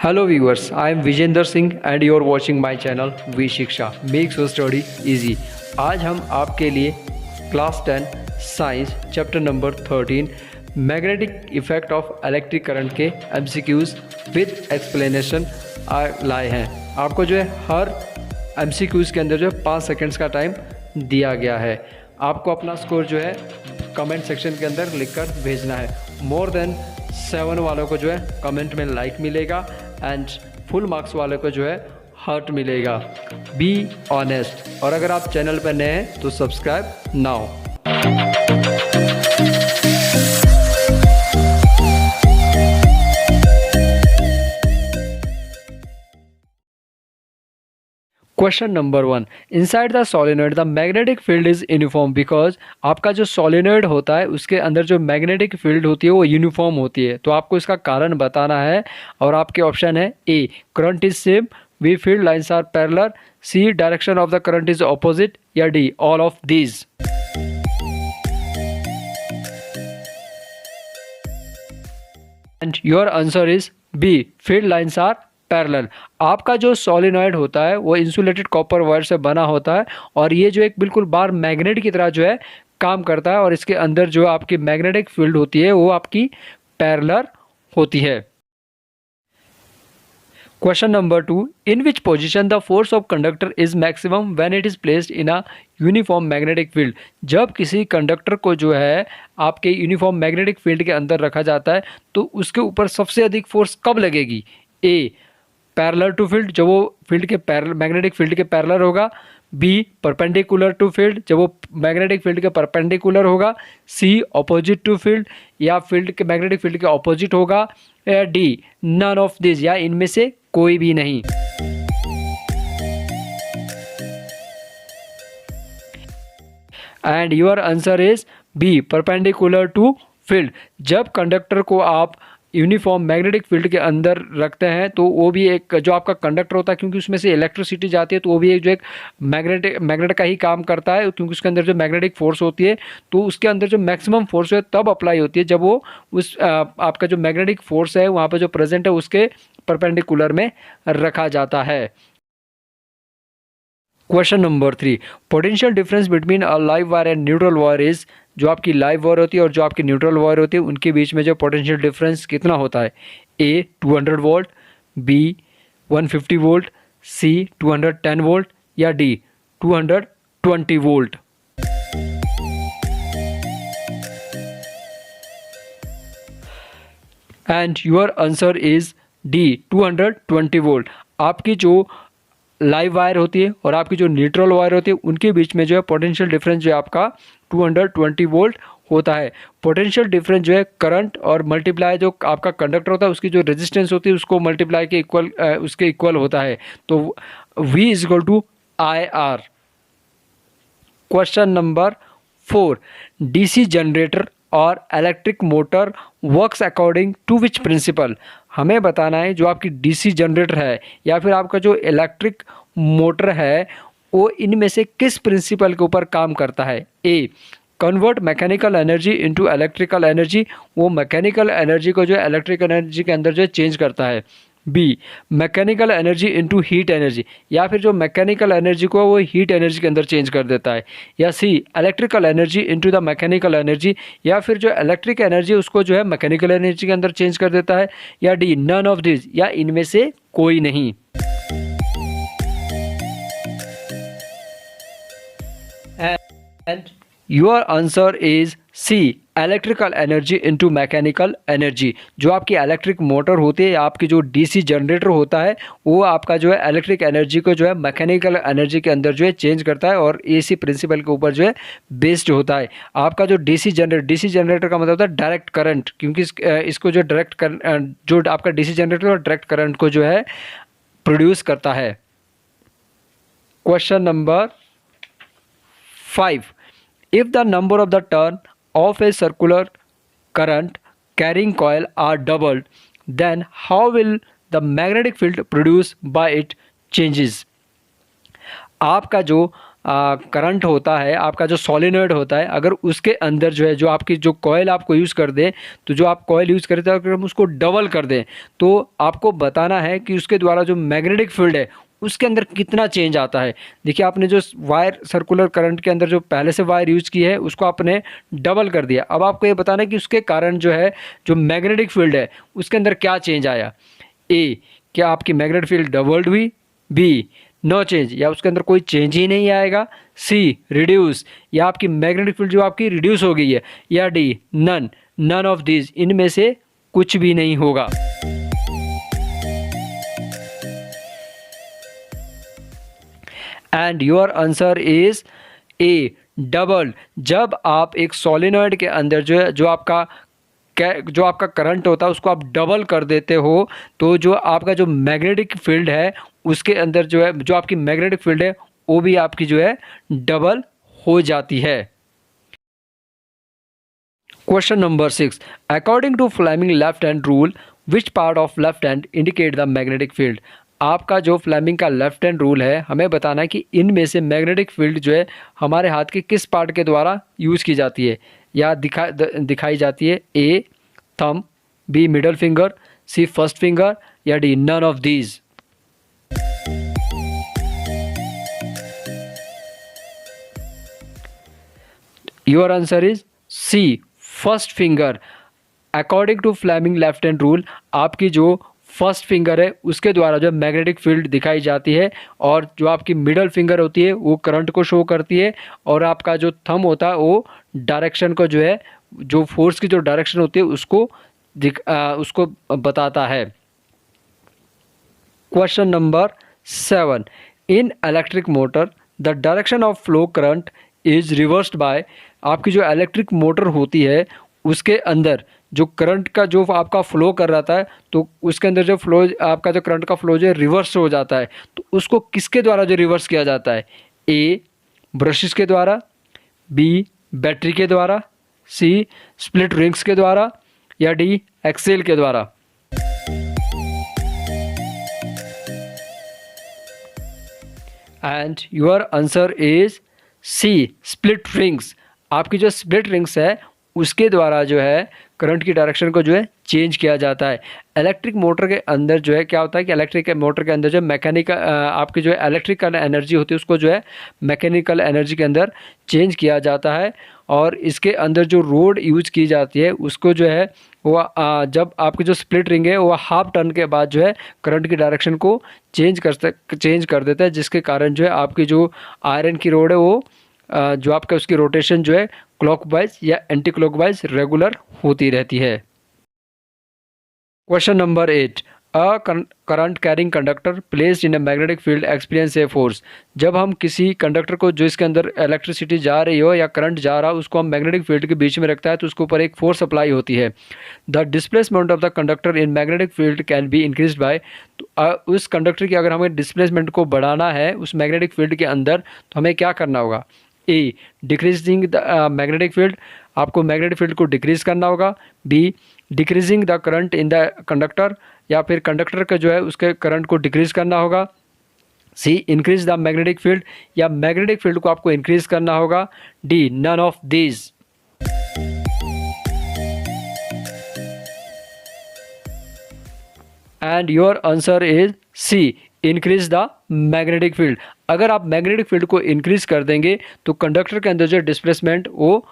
Hello viewers, I am Vijender Singh and you are watching my channel V Shiksha Makes your study easy। आज हम आपके लिए class 10 science chapter number 13 magnetic effect of electric current के MCQs with explanation लाए हैं। आपको जो है हर MCQs के अंदर जो है 5 सेकंड्स का टाइम दिया गया है। आपको अपना स्कोर जो है कमेंट सेक्शन के अंदर लिखकर भेजना है। मोर देन 7 वालों को जो है कमेंट में लाइक मिलेगा एंड फुल मार्क्स वाले को जो है हार्ट मिलेगा। Be honest. और अगर आप चैनल पर नए हैं तो subscribe now. Question number 1, inside the solenoid the magnetic field is uniform because आपका जो सोलेनॉइड होता है उसके अंदर जो मैग्नेटिक फील्ड होती है वो यूनिफॉर्म होती है। तो आपको इसका कारण बताना है और आपके ऑप्शन है A current is same, B field lines are parallel, C direction of the current is opposite या D all of these. And your answer is B field lines are parallel. आपका जो सोलेनॉइड होता है वो insulated copper wire से बना होता है और ये जो एक बिल्कुल बार मैग्नेट की तरह जो है काम करता है और इसके अंदर जो आपकी मैग्नेटिक फील्ड होती है वो आपकी पैरेलल होती है। Question number 2, in which position the force of conductor is maximum when it is placed in a uniform magnetic field. जब किसी कंडक्टर को जो है आपके यूनिफॉर्म मैग्नेटिक फील्ड के अंदर रखा जाता है तो उसके ऊपर सबसे अधिक फोर्स कब लगेगी। ए पैरेलल टू फील्ड, जब वो फील्ड के मैग्नेटिक फील्ड के पैरेलल होगा। बी परपेंडिकुलर टू फील्ड, जब वो मैग्नेटिक फील्ड के परपेंडिकुलर होगा। सी ऑपोजिट टू फील्ड, या फील्ड के मैग्नेटिक फील्ड के ऑपोजिट होगा। या डी नन ऑफ दिस, या इनमें से कोई भी नहीं। And your answer is B perpendicular to field. जब कंडक्टर को आप यूनिफॉर्म मैग्नेटिक फील्ड के अंदर रखते हैं तो वो भी एक जो आपका कंडक्टर होता है, क्योंकि उसमें से इलेक्ट्रिसिटी जाती है तो वो भी एक जो एक मैग्नेट का ही काम करता है, क्योंकि उसके अंदर जो मैग्नेटिक फोर्स होती है तो उसके अंदर जो मैक्सिमम फोर्स है तब अप्लाई होती है जब वो उस आपका जो मैग्नेटिक फोर्स है वहाँ पर जो प्रेजेंट है उसके परपेंडिकुलर में रखा जाता है। Question number 3, potential difference between a live wire and neutral wire is. जो आपकी लाइव वायर होती है और जो आपकी न्यूट्रल वायर होती है उनके बीच में जो पोटेंशियल डिफरेंस कितना होता है। ए 200 वोल्ट, बी 150 वोल्ट, सी 210 वोल्ट या D 220 volt. And your answer is D 220 volt. आपकी जो लाइव वायर होती है और आपकी जो न्यूट्रल वायर होती है उनके बीच में जो है पोटेंशियल डिफरेंस जो है आपका 220 वोल्ट होता है। पोटेंशियल डिफरेंस जो है करंट और मल्टीप्लाई जो आपका कंडक्टर होता है उसकी जो रेजिस्टेंस होती है उसको मल्टीप्लाई के इक्वल उसके इक्वल होता है। तो V is equal to IR। Question number 4, DC generator और electric motor works according to which principle. हमें बताना है जो आपकी डीसी जनरेटर है या फिर आपका जो इलेक्ट्रिक मोटर है वो इनमें से किस प्रिंसिपल के ऊपर काम करता है। A convert mechanical energy into electrical energy, वो मैकेनिकल एनर्जी को जो है इलेक्ट्रिकल एनर्जी के अंदर जो है चेंज करता है। B mechanical energy into heat energy, या फिर जो मैकेनिकल एनर्जी को वो हीट एनर्जी के अंदर चेंज कर देता है। या C electrical energy into the mechanical energy, या फिर जो इलेक्ट्रिक एनर्जी उसको जो है मैकेनिकल एनर्जी के अंदर चेंज कर देता है। या डी नन ऑफ दिस, या इनमें से कोई नहीं। And your answer is C electrical energy into mechanical energy. जो आपकी इलेक्ट्रिक मोटर होती है, आपकी जो डीसी जनरेटर होता है वो आपका जो है इलेक्ट्रिक एनर्जी को जो है मैकेनिकल एनर्जी के अंदर जो है चेंज करता है और इसी प्रिंसिपल के ऊपर जो है बेस्ड होता है। आपका जो डीसी जनरेटर का मतलब होता है डायरेक्ट करंट, क्योंकि इसको जो जो आपका डीसी जनरेटर और डायरेक्ट करंट को जो है प्रोड्यूस करता है। Question number 5, if the number of the turn of a circular current carrying coil are doubled, then how will the magnetic field produced by it changes। आपका जो current होता है, आपका जो सोलेनॉइड होता है, अगर उसके अंदर जो है जो आपकी जो कॉइल आपको यूज़ कर दें, तो जो आप कॉइल यूज़ करते हैं अगर हम उसको डबल कर दें, तो आपको बताना है कि उसके द्वारा जो मैग्नेटिक फील्ड है उसके अंदर कितना चेंज आता है। देखिए आपने जो वायर सर्कुलर करंट के अंदर जो पहले से वायर यूज़ की है उसको आपने डबल कर दिया। अब आपको ये बताना है कि उसके कारण जो है जो मैग्नेटिक फील्ड है उसके अंदर क्या चेंज आया। ए, क्या आपकी मैग्नेटिक फील्ड डबल्ड हुई। बी, नो चेंज, या उसके अंदर कोई चेंज ही नहीं आएगा। सी, रिड्यूस, या आपकी मैग्नेटिक फील्ड जो आपकी रिड्यूस हो गई है। या D, none, none of this, इनमें से कुछ भी नहीं होगा। And your answer is A, double. जब आप एक सोलेनॉइड के अंदर जो है जो आपका करंट होता है उसको आप डबल कर देते हो, तो जो आपका जो मैग्नेटिक फील्ड है उसके अंदर जो है जो आपकी मैग्नेटिक फील्ड है वो भी आपकी जो है डबल हो जाती है। Question number 6, according to Fleming left hand rule which part of left hand indicate the magnetic field. आपका जो फ्लेमिंग का लेफ्ट हैंड रूल है हमें बताना है कि इनमें से मैग्नेटिक फील्ड जो है हमारे हाथ के किस पार्ट के द्वारा यूज़ की जाती है या दिखाई जाती है। A, thumb. B, middle finger. C, first finger. या D, none of these. Your answer is C, first finger. According to Fleming left hand rule आपकी जो फर्स्ट फिंगर है उसके द्वारा जो मैग्नेटिक फील्ड दिखाई जाती है, और जो आपकी मिडल फिंगर होती है वो करंट को शो करती है, और आपका जो थंब होता है वो डायरेक्शन को जो है जो फोर्स की जो डायरेक्शन होती है उसको बताता है। Question number 7, in electric motor the direction of flow current is reversed bye. आपकी जो इलेक्ट्रिक मोटर होती है उसके अंदर जो करंट का जो आपका फ्लो कर रहा था तो उसके अंदर जो फ्लो आपका जो करंट का फ्लो जो है रिवर्स हो जाता है, तो उसको किसके द्वारा जो रिवर्स किया जाता है। ए, ब्रशेस के द्वारा। बी, बैटरी के द्वारा। सी, स्प्लिट रिंग्स के द्वारा। या डी, एक्सेल के द्वारा। And your answer is C, split rings. आपकी जो स्प्लिट रिंग्स है उसके द्वारा जो है करंट की डायरेक्शन को जो है चेंज किया जाता है। इलेक्ट्रिक मोटर के अंदर जो है क्या होता है कि इलेक्ट्रिक मोटर के अंदर जो मैकेनिकल आपकी जो है इलेक्ट्रिकल एनर्जी होती है उसको जो है मैकेनिकल एनर्जी के अंदर चेंज किया जाता है, और इसके अंदर जो रोड यूज की जाती है उसको जो है वो जब आपकी जो स्प्लिट रिंग है वो हाफ टर्न के बाद जो है करंट की डायरेक्शन को चेंज कर देता है, जिसके कारण जो है आपकी जो आयरन की रोड है वो जो आपका उसकी रोटेशन जो है क्लॉकवाइज या एंटी क्लॉकवाइज रेगुलर होती रहती है। Question number 8, a current carrying conductor placed in a magnetic field experience a force. जब हम किसी कंडक्टर को जो इसके अंदर इलेक्ट्रिसिटी जा रही हो या करंट जा रहा हो उसको हम मैग्नेटिक फील्ड के बीच में रखता है तो उसके ऊपर एक फोर्स अप्लाई होती है। The displacement of the conductor in magnetic field can be increase by. तो उस कंडक्टर की अगर हमें डिस्प्लेसमेंट को बढ़ाना है उस मैग्नेटिक फील्ड के अंदर तो हमें क्या करना होगा। A, decreasing the magnetic field, आपको मैग्नेटिक फील्ड को डिक्रीज करना होगा। B, decreasing the current in the conductor, या फिर कंडक्टर का जो है उसके करंट को डिक्रीज करना होगा। C, increase the magnetic field, या मैग्नेटिक फील्ड को आपको इंक्रीज करना होगा। D, none of these. And your answer is C, increase the magnetic field. अगर आप मैग्नेटिक फील्ड को इंक्रीज कर देंगे तो कंडक्टर के अंदर जो डिस्प्लेसमेंट वो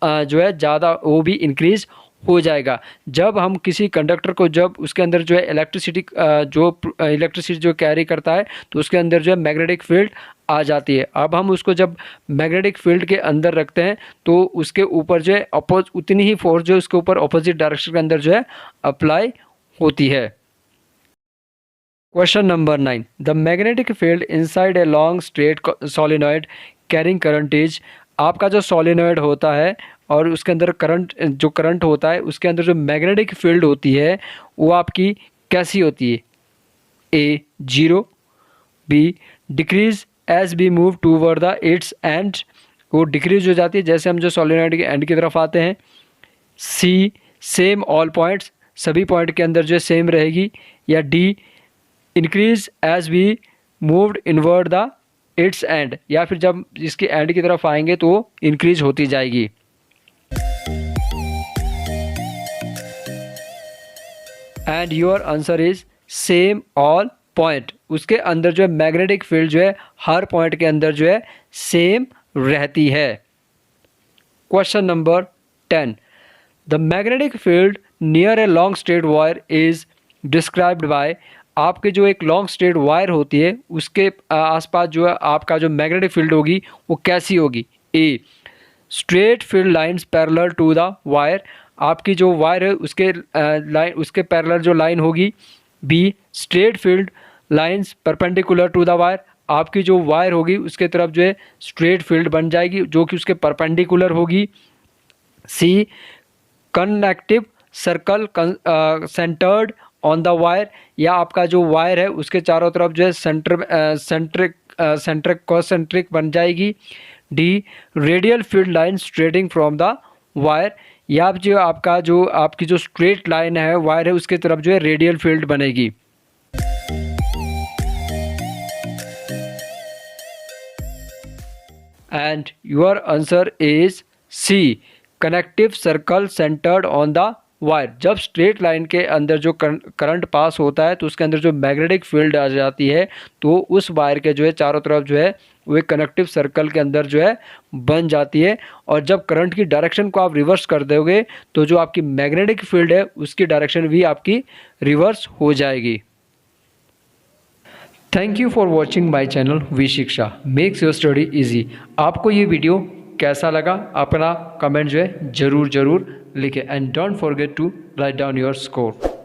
जो है ज़्यादा वो भी इंक्रीज हो जाएगा। जब हम किसी कंडक्टर को जब उसके अंदर जो है इलेक्ट्रिसिटी जो कैरी करता है तो उसके अंदर जो है मैग्नेटिक फील्ड आ जाती है। अब हम उसको जब मैग्नेटिक फील्ड के अंदर रखते हैं तो उसके ऊपर जो है उतनी ही फोर्स जो है उसके ऊपर अपोजिट डायरेक्शन के अंदर जो है अप्लाई होती है। Question number 9, the magnetic field inside a long straight solenoid carrying current is. आपका जो सोलेनॉइड होता है और उसके अंदर करंट होता है उसके अंदर जो मैग्नेटिक फील्ड होती है वो आपकी कैसी होती है। A, 0। B, decrease as we move toward the its end, वो डिक्रीज हो जाती है जैसे हम जो सोलेनॉइड के एंड की तरफ आते हैं। सी, सेम ऑल पॉइंट्स, सभी पॉइंट के अंदर जो सेम रहेगी। या D, increase as we moved inward the its end, या फिर जब इसके एंड की तरफ आएंगे तो इंक्रीज होती जाएगी। And your answer is same all point. उसके अंदर जो है मैग्नेटिक फील्ड जो है हर पॉइंट के अंदर जो है सेम रहती है। Question number 10, the magnetic field near a long straight wire is described bye. आपके जो एक लॉन्ग स्ट्रेट वायर होती है उसके आसपास जो है आपका जो मैग्नेटिक फील्ड होगी वो कैसी होगी। A, straight field lines parallel to the wire, आपकी जो वायर है उसके लाइन उसके पैरेलल जो लाइन होगी। B, straight field lines perpendicular to the wire, आपकी जो वायर होगी उसके तरफ जो है स्ट्रेट फील्ड बन जाएगी जो कि उसके परपेंडिकुलर होगी। C, connective circle centred on the wire, या आपका जो वायर है उसके चारों तरफ जो है सेंट्रिक कॉन्सेंट्रिक बन जाएगी। D, radial field line straightening from the wire, या जो आपकी जो स्ट्रेट लाइन है वायर है उसके तरफ जो है रेडियल फील्ड बनेगी। And your answer is C, connective circle centred on the wire. जब स्ट्रेट लाइन के अंदर जो करंट पास होता है तो उसके अंदर जो मैग्नेटिक फील्ड आ जाती है तो उस वायर के जो है चारों तरफ जो है वो एक कनेक्टिव सर्कल के अंदर जो है बन जाती है। और जब करंट की डायरेक्शन को आप रिवर्स कर दोगे तो जो आपकी मैग्नेटिक फील्ड है उसकी डायरेक्शन भी आपकी रिवर्स हो जाएगी। Thank you for watching my channel V Shiksha makes your study easy. आपको ये वीडियो कैसा लगा अपना कमेंट जो है ज़रूर लिखें and don't forget to write down your score.